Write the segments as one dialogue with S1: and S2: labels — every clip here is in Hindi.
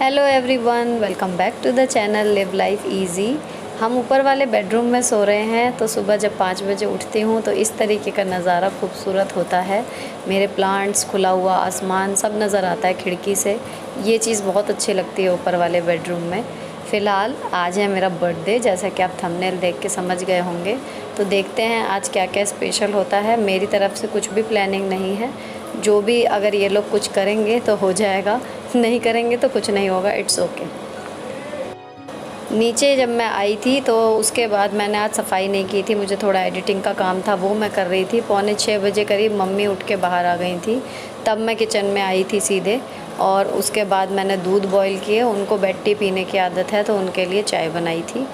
S1: Hello everyone, welcome back to the channel live life easy. हम ऊपर वाले बेडरूम में सो रहे हैं, तो सुबह जब 5 बजे उठती हूँ तो इस तरीके का नज़ारा खूबसूरत होता है। मेरे प्लांट्स, खुला हुआ आसमान सब नज़र आता है खिड़की से। ये चीज़ बहुत अच्छी लगती है ऊपर वाले बेडरूम में। फ़िलहाल आज है मेरा बर्थडे, जैसा कि आप थंबनेल देख के समझ गए होंगे। तो देखते हैं आज क्या क्या स्पेशल होता है। मेरी तरफ से कुछ भी प्लानिंग नहीं है, जो भी अगर ये लोग कुछ करेंगे तो हो जाएगा, नहीं करेंगे तो कुछ नहीं होगा। It's okay. नीचे जब मैं आई थी तो उसके बाद मैंने आज सफाई नहीं की थी, मुझे थोड़ा एडिटिंग का काम था, वो मैं कर रही थी। 5:45 बजे करीब मम्मी उठ के बाहर आ गई थी, तब मैं किचन में आई थी सीधे। और उसके बाद मैंने दूध बॉईल किए, उनको बेड टी पीने की आदत है तो उनके लिए चाय बनाई थी।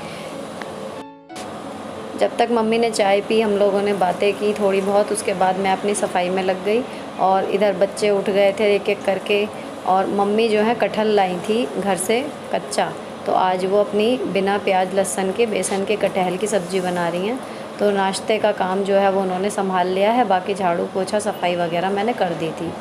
S1: जब तक मम्मी ने चाय पी, हम लोगों ने बातें की थोड़ी बहुत, उसके बाद मैं अपनी सफाई में लग गई। और इधर बच्चे उठ गए थे एक एक करके। और मम्मी जो है कटहल लाई थी घर से कच्चा, तो आज वो अपनी बिना प्याज लहसुन के बेसन के कटहल की सब्ज़ी बना रही हैं। तो नाश्ते का काम जो है वो उन्होंने संभाल लिया है, बाकी झाड़ू पोछा सफाई वगैरह मैंने कर दी थी।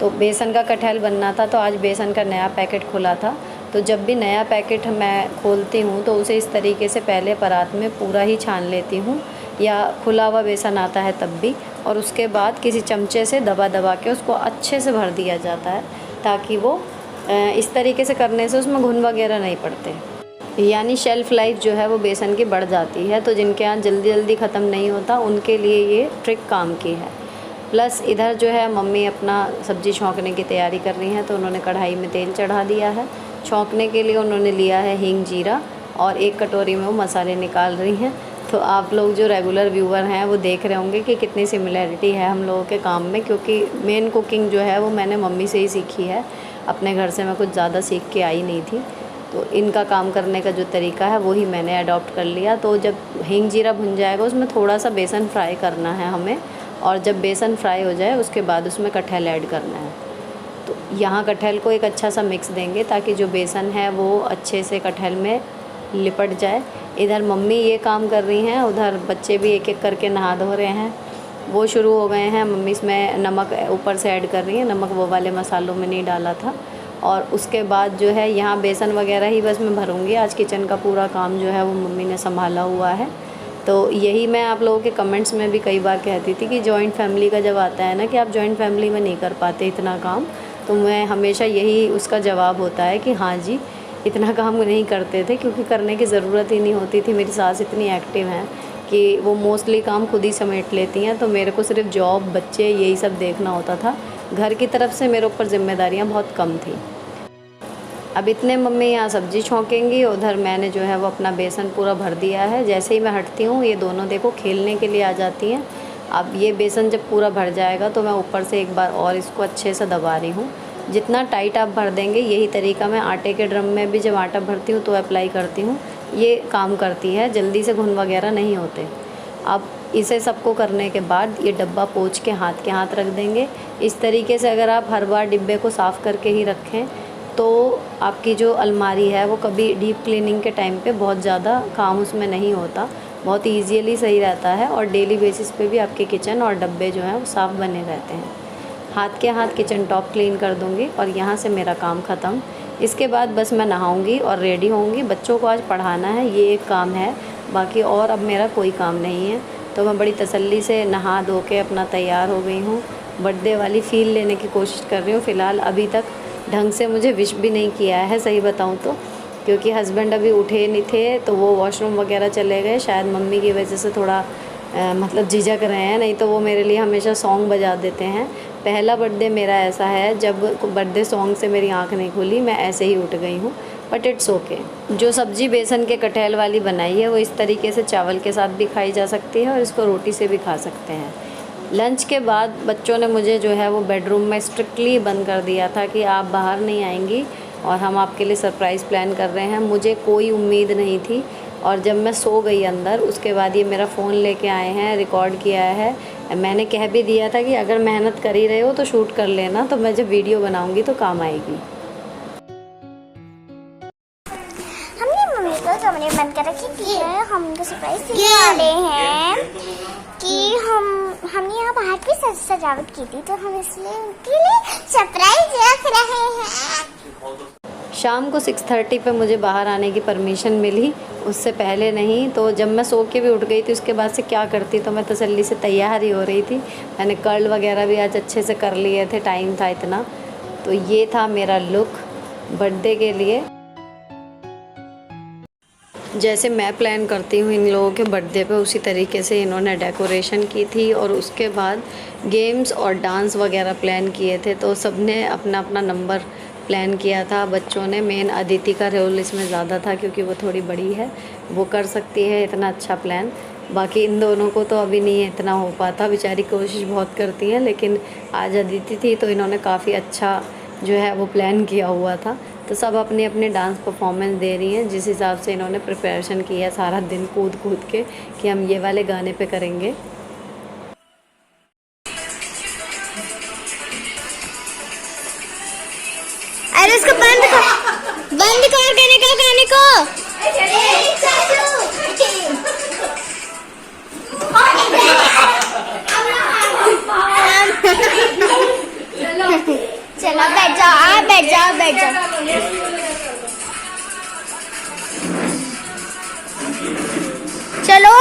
S1: तो बेसन का कटहल बनना था, तो आज बेसन का नया पैकेट खुला था। तो जब भी नया पैकेट मैं खोलती हूँ तो उसे इस तरीके से पहले परात में पूरा ही छान लेती हूँ, या खुला हुआ बेसन आता है तब भी। और उसके बाद किसी चमचे से दबा दबा के उसको अच्छे से भर दिया जाता है, ताकि वो इस तरीके से करने से उसमें घुन वगैरह नहीं पड़ते, यानी शेल्फ़ लाइफ जो है वो बेसन की बढ़ जाती है। तो जिनके यहाँ जल्दी जल्दी ख़त्म नहीं होता, उनके लिए ये ट्रिक काम की है। प्लस इधर जो है मम्मी अपना सब्ज़ी छौंकने की तैयारी कर रही हैं, तो उन्होंने कढ़ाई में तेल चढ़ा दिया है। छौंकने के लिए उन्होंने लिया है हींग, जीरा, और एक कटोरी में वो मसाले निकाल रही हैं। तो आप लोग जो रेगुलर व्यूवर हैं वो देख रहे होंगे कि कितनी सिमिलरिटी है हम लोगों के काम में, क्योंकि मेन कुकिंग जो है वो मैंने मम्मी से ही सीखी है। अपने घर से मैं कुछ ज़्यादा सीख के आई नहीं थी, तो इनका काम करने का जो तरीका है वही मैंने अडॉप्ट कर लिया। तो जब हींग जीरा भुन जाएगा, उसमें थोड़ा सा बेसन फ्राई करना है हमें, और जब बेसन फ्राई हो जाए उसके बाद उसमें कटहल ऐड करना है। तो यहाँ कटहल को एक अच्छा सा मिक्स देंगे, ताकि जो बेसन है वो अच्छे से कटहल में लिपट जाए। इधर मम्मी ये काम कर रही हैं, उधर बच्चे भी एक एक करके नहा धो रहे हैं, वो शुरू हो गए हैं। मम्मी इसमें नमक ऊपर से ऐड कर रही हैं, नमक वो वाले मसालों में नहीं डाला था। और उसके बाद जो है यहाँ बेसन वगैरह ही बस मैं भरूँगी। आज किचन का पूरा काम जो है वो मम्मी ने संभाला हुआ है। तो यही मैं आप लोगों के कमेंट्स में भी कई बार कहती थी कि जॉइंट फैमिली का जब आता है ना कि आप जॉइंट फैमिली में नहीं कर पाते इतना काम, तो मैं हमेशा यही उसका जवाब होता है कि हाँ जी, इतना काम नहीं करते थे, क्योंकि करने की ज़रूरत ही नहीं होती थी। मेरी सास इतनी एक्टिव हैं कि वो मोस्टली काम खुद ही समेट लेती हैं, तो मेरे को सिर्फ जॉब, बच्चे, यही सब देखना होता था। घर की तरफ से मेरे ऊपर जिम्मेदारियाँ बहुत कम थी। अब इतने मम्मी यहाँ सब्ज़ी छौंकेंगी, उधर मैंने जो है वो अपना बेसन पूरा भर दिया है। जैसे ही मैं हटती हूँ, ये दोनों देखो खेलने के लिए आ जाती हैं। अब ये बेसन जब पूरा भर जाएगा तो मैं ऊपर से एक बार और इसको अच्छे से दबा रही हूँ। जितना टाइट आप भर देंगे, यही तरीका मैं आटे के ड्रम में भी जब आटा भरती हूँ तो अप्लाई करती हूँ, ये काम करती है, जल्दी से घुन वगैरह नहीं होते। अब इसे सबको करने के बाद ये डब्बा पोंछ के हाथ रख देंगे। इस तरीके से अगर आप हर बार डिब्बे को साफ़ करके ही रखें तो आपकी जो अलमारी है वो कभी डीप क्लीनिंग के टाइम पे बहुत ज़्यादा काम उसमें नहीं होता, बहुत ईजीली सही रहता है। और डेली बेसिस पे भी आपके किचन और डब्बे जो हैं वो साफ़ बने रहते हैं। हाथ के हाथ किचन टॉप क्लीन कर दूँगी और यहाँ से मेरा काम ख़त्म। इसके बाद बस मैं नहाऊँगी और रेडी होऊंगी। बच्चों को आज पढ़ाना है, ये एक काम है, बाकी और अब मेरा कोई काम नहीं है। तो मैं बड़ी तसल्ली से नहा धो के अपना तैयार हो गई हूँ। बर्थडे वाली फ़ील लेने की कोशिश कर रही हूँ। फ़िलहाल अभी तक ढंग से मुझे विश भी नहीं किया है, सही बताऊँ तो, क्योंकि हस्बैंड अभी उठे नहीं थे, तो वो वॉशरूम वगैरह चले गए। शायद मम्मी की वजह से थोड़ा मतलब झिझक रहे हैं, नहीं तो वो मेरे लिए हमेशा सॉन्ग बजा देते हैं। पहला बर्थडे मेरा ऐसा है जब बर्थडे सॉन्ग से मेरी आँख नहीं खुली, मैं ऐसे ही उठ गई हूँ, बट इट्स ओके। जो सब्ज़ी बेसन के कटहल वाली बनाई है वो इस तरीके से चावल के साथ भी खाई जा सकती है और इसको रोटी से भी खा सकते हैं। लंच के बाद बच्चों ने मुझे जो है वो बेडरूम में स्ट्रिक्टली बंद कर दिया था कि आप बाहर नहीं आएंगी और हम आपके लिए सरप्राइज़ प्लान कर रहे हैं। मुझे कोई उम्मीद नहीं थी, और जब मैं सो गई अंदर, उसके बाद ये मेरा फ़ोन लेके आए हैं, रिकॉर्ड किया है। मैंने कह भी दिया था कि अगर मेहनत कर ही रहे हो तो शूट कर लेना, तो मैं जब वीडियो बनाऊँगी तो काम आएगी।
S2: मम्मी को कमरे बंद कर रखी थी, हम उनको सरप्राइज देने वाले हैं कि हमने यहाँ बाहर भी सजावट की थी, तो हम इसलिए उनके लिए सरप्राइज रख रहे हैं।
S1: शाम को 6:30 पे मुझे बाहर आने की परमिशन मिली, उससे पहले नहीं। तो जब मैं सो के भी उठ गई थी उसके बाद से क्या करती, तो मैं तसल्ली से तैयार ही हो रही थी। मैंने कर्ल वगैरह भी आज अच्छे से कर लिए थे, टाइम था इतना। तो ये था मेरा लुक बर्थडे के लिए। जैसे मैं प्लान करती हूँ इन लोगों के बर्थडे पे, उसी तरीके से इन्होंने डेकोरेशन की थी और उसके बाद गेम्स और डांस वगैरह प्लान किए थे। तो सबने अपना अपना नंबर प्लान किया था। बच्चों ने, मेन अदिति का रोल इसमें ज़्यादा था क्योंकि वो थोड़ी बड़ी है, वो कर सकती है इतना अच्छा प्लान। बाकी इन दोनों को तो अभी नहीं इतना हो पाता, बेचारी कोशिश बहुत करती हैं, लेकिन आज अदिति थी तो इन्होंने काफ़ी अच्छा जो है वो प्लान किया हुआ था। तो सब अपनी अपनी डांस परफॉर्मेंस दे रही हैं, जिस हिसाब से इन्होंने प्रिपरेशन की है सारा दिन कूद कूद के कि हम ये वाले गाने पे करेंगे।
S2: अरे इसको बंद कर देने का गाने को। चलो बैठ जाओ, बैठ जाओ, बैठ जाओ। चलो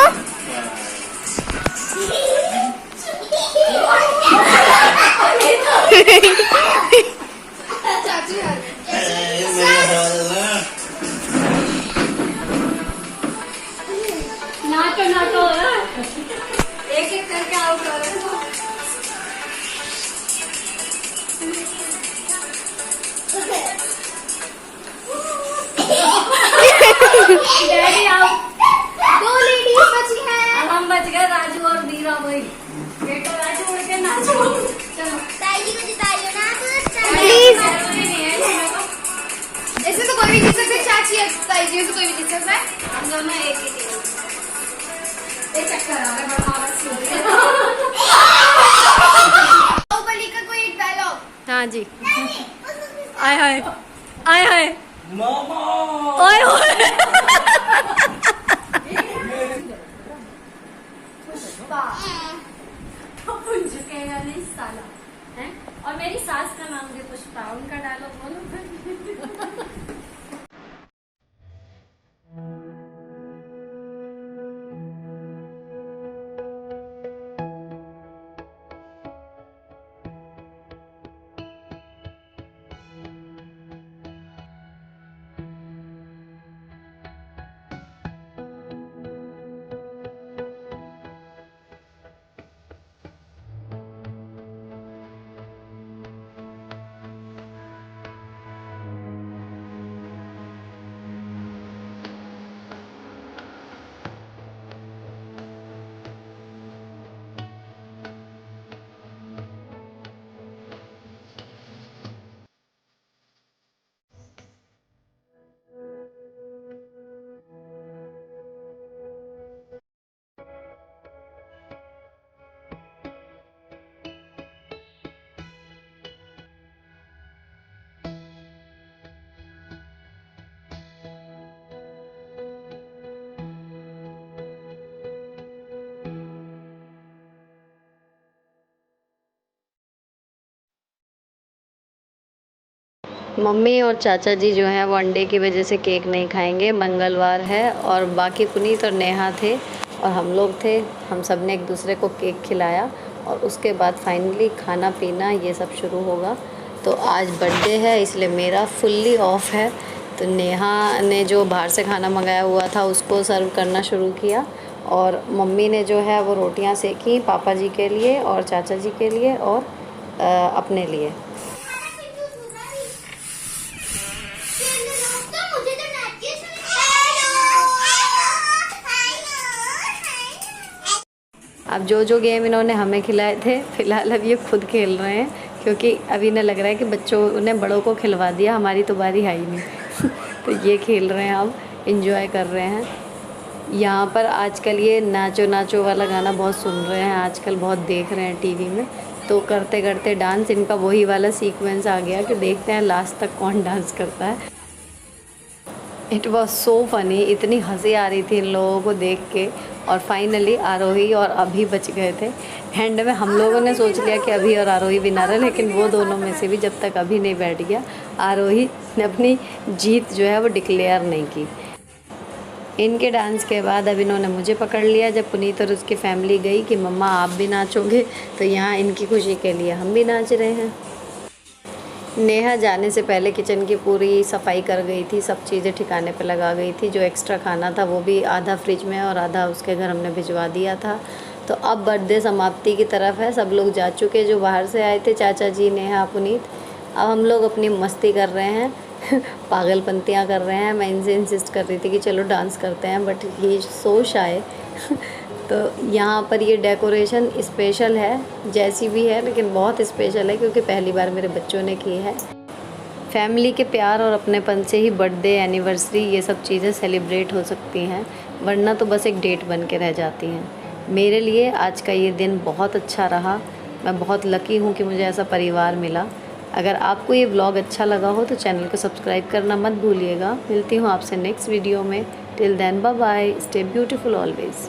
S2: नाटो एक एक करके आओ करो। डैडी आओ, 2 लेडीज बची हैं। हम बच गए, राजू और वीरा भाई। बेटा राजू उड़ के नाचो। चलो ताई को जिताइयो ना प्लीज। इसमें तो कोई भी जीत सकता है, चाची है ताई जी से कोई भी जीत सकता है। हम दोनों एक ही टीम। एक चक्कर आ रहा है, बड़ा आवाज हो गया। बाहुबली का कोई एक डायलॉग।
S1: हाँ जी। आय हाय आय हाय
S3: मामा
S1: ओए ओए।
S2: पुष्पा तो झुकेगा नहीं साला है। और मेरी सास का नाम भी पुष्पा, उनका डायलॉग बोलो।
S1: मम्मी और चाचा जी जो हैं वो अंडे की वजह से केक नहीं खाएंगे, मंगलवार है। और बाकी पुनीत और नेहा थे और हम लोग थे, हम सब ने एक दूसरे को केक खिलाया और उसके बाद फाइनली खाना पीना ये सब शुरू होगा। तो आज बर्थडे है इसलिए मेरा फुल्ली ऑफ है। तो नेहा ने जो बाहर से खाना मंगाया हुआ था उसको सर्व करना शुरू किया और मम्मी ने जो है वो रोटियां सेकी पापा जी के लिए और चाचा जी के लिए और अपने लिए। अब जो गेम इन्होंने हमें खिलाए थे फ़िलहाल अब ये खुद खेल रहे हैं, क्योंकि अभी इन्हें लग रहा है कि बच्चों ने बड़ों को खिलवा दिया, हमारी तो बारी आई नहीं। तो ये खेल रहे हैं, अब इंजॉय कर रहे हैं। यहाँ पर आजकल ये नाचो नाचो वाला गाना बहुत सुन रहे हैं, आजकल बहुत देख रहे हैं टीवी में। तो करते करते डांस इनका वही वाला सीक्वेंस आ गया कि देखते हैं लास्ट तक कौन डांस करता है। इट वॉज सो फ़नी, इतनी हंसी आ रही थी इन लोगों को देख के और फाइनली आरोही और अभी बच गए थे। एंड में हम लोगों ने सोच लिया कि अभी और आरोही विनर है, लेकिन वो दोनों में से भी जब तक अभी नहीं बैठ गया, आरोही ने अपनी जीत जो है वो डिक्लेयर नहीं की। इनके डांस के बाद अब इन्होंने मुझे पकड़ लिया। जब पुनीत और उसकी फैमिली गई कि मम्मा आप भी नाचोगे, तो यहाँ इनकी खुशी के लिए हम भी नाच रहे हैं। नेहा जाने से पहले किचन की पूरी सफाई कर गई थी, सब चीज़ें ठिकाने पे लगा गई थी। जो एक्स्ट्रा खाना था वो भी आधा फ्रिज में और आधा उसके घर हमने भिजवा दिया था। तो अब बर्थडे समाप्ति की तरफ है, सब लोग जा चुके जो बाहर से आए थे, चाचा जी, नेहा, पुनीत। अब हम लोग अपनी मस्ती कर रहे हैं पागलपंतियाँ कर रहे हैं। मैं इनसे इंसिस्ट कर रही थी कि चलो डांस करते हैं, बट ये सो शाय तो यहाँ पर ये डेकोरेशन स्पेशल है, जैसी भी है लेकिन बहुत स्पेशल है, क्योंकि पहली बार मेरे बच्चों ने की है। फैमिली के प्यार और अपनेपन से ही बर्थडे, एनिवर्सरी, ये सब चीज़ें सेलिब्रेट हो सकती हैं, वरना तो बस एक डेट बन के रह जाती हैं। मेरे लिए आज का ये दिन बहुत अच्छा रहा। मैं बहुत लकी हूँ कि मुझे ऐसा परिवार मिला। अगर आपको ये व्लॉग अच्छा लगा हो तो चैनल को सब्सक्राइब करना मत भूलिएगा। मिलती हूँ आपसे नेक्स्ट वीडियो में। Till then bye bye, stay beautiful always.